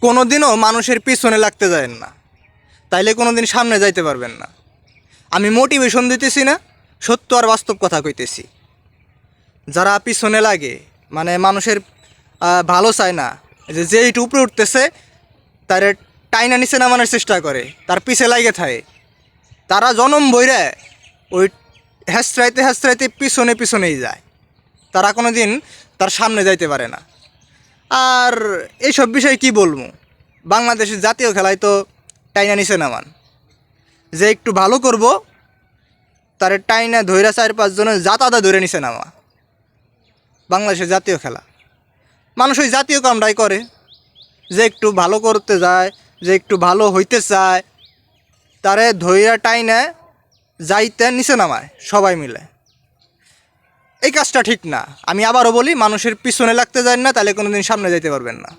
কোনো দিনও মানুষের পিছনে লাগতে যায় না, তাইলে কোনো দিন সামনে যাইতে পারবেন না। আমি মোটিভেশন দিতেছি না, সত্য আর বাস্তব কথা কইতেছি। যারা পিছনে লাগে মানে মানুষের ভালো চায় না, যে একটু উপরে উঠতেছে তার টাইনা নিচে নামানোর চেষ্টা করে, তার পিছে লাগে থাকে, তারা জনম বইরে ওই হেঁচড়াইতে হেঁচড়াইতে পিছনে পিছনেই যায়। তারা কোনো দিন তার সামনে যাইতে পারে না। আর এইসব বিষয়ে কি বলবো, বাংলাদেশের জাতীয় খেলায় তো টাইনা নিচে নামান, যে একটু ভালো করব তার টাইনা ধৈরা 4-5 জনের জাতাদা ধরে নিচে নামা। বাংলাদেশের জাতীয় খেলা মানুষ ওই জাতীয় কামটাই করে, যে একটু ভালো করতে যায়, যে একটু ভালো হইতে চায়, তারে ধৈরা টাইনা যাইতে নিচে নামায় সবাই মিলে। এই কাজটা ঠিক না। আমি আবারও বলি, মানুষের পিছনে লাগতে যায় না, তাহলে কোনো দিন সামনে যাইতে পারবেন না।